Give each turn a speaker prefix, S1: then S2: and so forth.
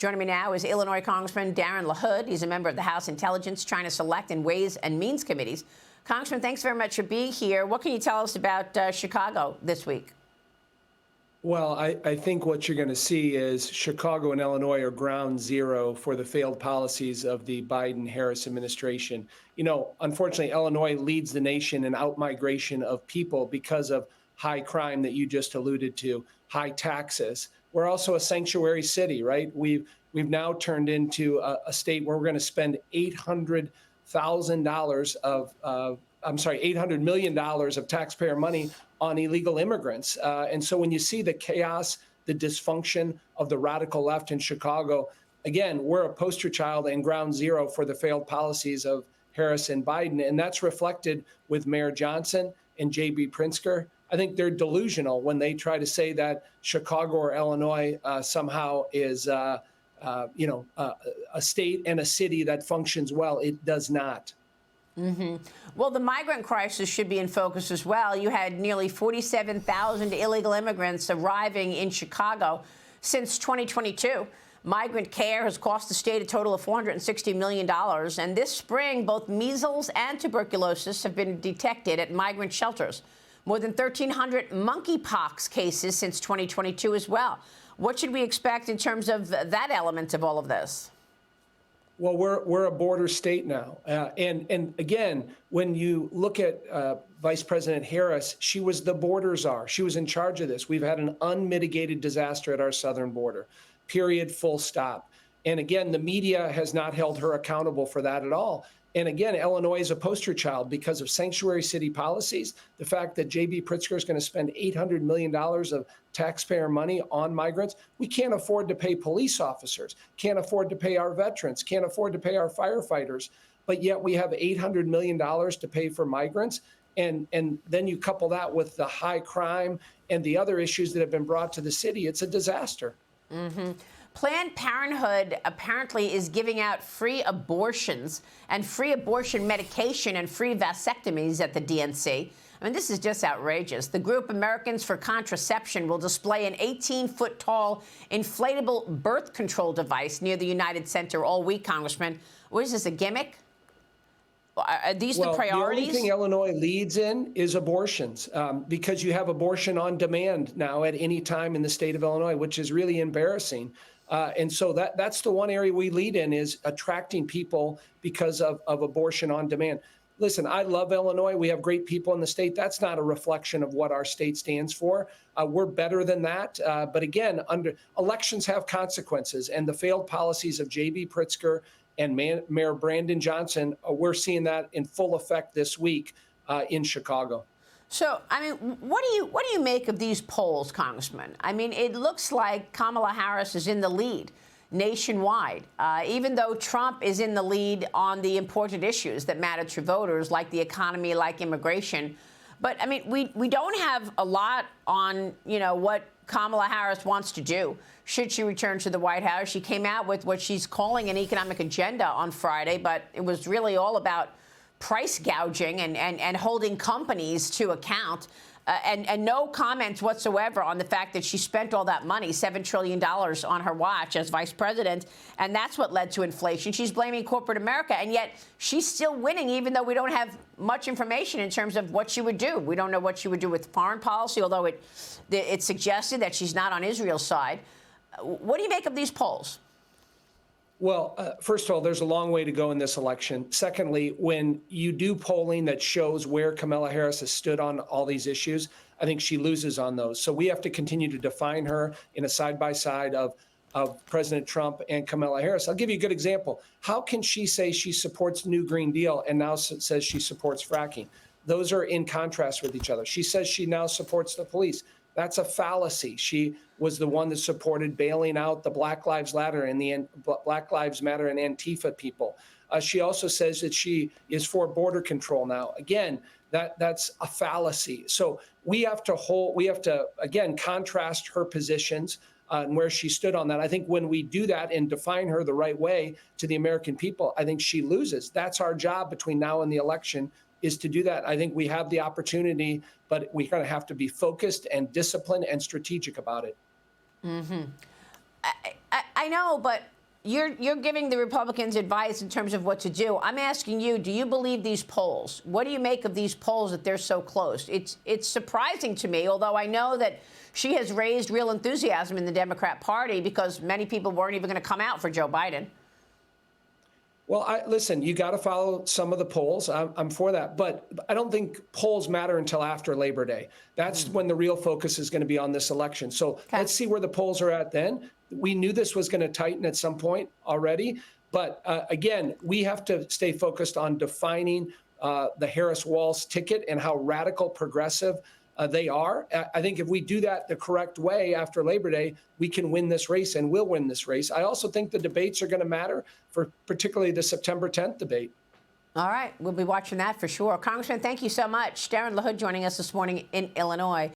S1: Joining me now is Illinois Congressman Darin LaHood. He's a member of the House Intelligence, China Select, and Ways and Means Committees. Congressman, thanks very much for being here. What can you tell us about Chicago this week?
S2: Well, I think what you're going to see is Chicago and Illinois are ground zero for the failed policies of the Biden-Harris administration. You know, unfortunately, Illinois leads the nation in outmigration of people because of high crime that you just alluded to, high taxes. We're also a sanctuary city, right? We've now turned into a state where we're going to spend $800 million of taxpayer money on illegal immigrants. And so when you see the chaos, the dysfunction of the radical left in Chicago, again, we're a poster child and ground zero for the failed policies of Harris and Biden. And that's reflected with Mayor Johnson and J.B. Pritzker. I think they're delusional when they try to say that Chicago or Illinois somehow is, a state and a city that functions well. It does not.
S1: Mm-hmm. Well, the migrant crisis should be in focus as well. You had nearly 47,000 illegal immigrants arriving in Chicago since 2022. Migrant care has cost the state a total of $460 million. And this spring, both measles and tuberculosis have been detected at migrant shelters. More than 1,300 monkeypox cases since 2022 as well. What should we expect in terms of that element of all of this?
S2: Well, we're a border state now. And again, when you look at Vice President Harris, she was the border czar. She was in charge of this. We've had an unmitigated disaster at our southern border, period, full stop. And again, the media has not held her accountable for that at all. And again, Illinois is a poster child because of sanctuary city policies. The fact that J.B. Pritzker is going to spend $800 million of taxpayer money on migrants. We can't afford to pay police officers, can't afford to pay our veterans, can't afford to pay our firefighters. But yet we have $800 million to pay for migrants. And then you couple that with the high crime and the other issues that have been brought to the city. It's a disaster.
S1: Mm-hmm. Planned Parenthood apparently is giving out free abortions and free abortion medication and free vasectomies at the DNC. I mean, this is just outrageous. The group Americans for Contraception will display an 18-foot-tall inflatable birth control device near the United Center all week, Congressman. What is this, a gimmick? Are these the priorities?
S2: The only thing Illinois leads in is abortions, because you have abortion on demand now at any time in the state of Illinois, which is really embarrassing. And so that's the one area we lead in, is attracting people because of abortion on demand. Listen, I love Illinois. We have great people in the state. That's not a reflection of what our state stands for. We're better than that. But again, elections have consequences, and the failed policies of J.B. Pritzker and Mayor Brandon Johnson, we're seeing that in full effect this week in Chicago.
S1: So, I mean, what do you make of these polls, Congressman? I mean, it looks like Kamala Harris is in the lead nationwide, even though Trump is in the lead on the important issues that matter to voters, like the economy, like immigration. But, I mean, we don't have a lot on, what Kamala Harris wants to do should she return to the White House. She came out with what she's calling an economic agenda on Friday, but it was really all about price gouging and holding companies to account, and no comments whatsoever on the fact that she spent all that money, $7 trillion on her watch as vice president, and that's what led to inflation. She's blaming corporate America, and yet she's still winning, even though we don't have much information in terms of what she would do. We don't know what she would do with foreign policy, although it suggested that she's not on Israel's side. What do you make of these polls?
S2: Well, first of all, there's a long way to go in this election. Secondly, when you do polling that shows where Kamala Harris has stood on all these issues, I think she loses on those. So we have to continue to define her in a side-by-side of President Trump and Kamala Harris. I'll give you a good example. How can she say she supports the New Green Deal and now says she supports fracking? Those are in contrast with each other. She says she now supports the police. That's a fallacy. She was the one that supported bailing out the Black Lives Matter and the Black Lives Matter and Antifa people. She also says that she is for border control now. Again, that's a fallacy. So we have to again contrast her positions and where she stood on that. I think when we do that and define her the right way to the American people, I think she loses. That's our job between now and the election, is to do that. I think we have the opportunity, but we're going to have to be focused and disciplined and strategic about it.
S1: Mm-hmm. I know, but you're giving the Republicans advice in terms of what to do. I'm asking you, do you believe these polls? What do you make of these polls that they're so close? It's surprising to me, although I know that she has raised real enthusiasm in the Democrat Party because many people weren't even going to come out for Joe Biden.
S2: Well, listen, you got to follow some of the polls. I'm for that. But I don't think polls matter until after Labor Day. That's when the real focus is going to be on this election. So let's see where the polls are at then. We knew this was going to tighten at some point already. But again, we have to stay focused on defining the Harris-Walz ticket and how radical progressive they are. I think if we do that the correct way after Labor Day, we can win this race and will win this race. I also think the debates are going to matter, for particularly the September 10th debate.
S1: All right. We'll be watching that for sure. Congressman, thank you so much. Darin LaHood joining us this morning in Illinois.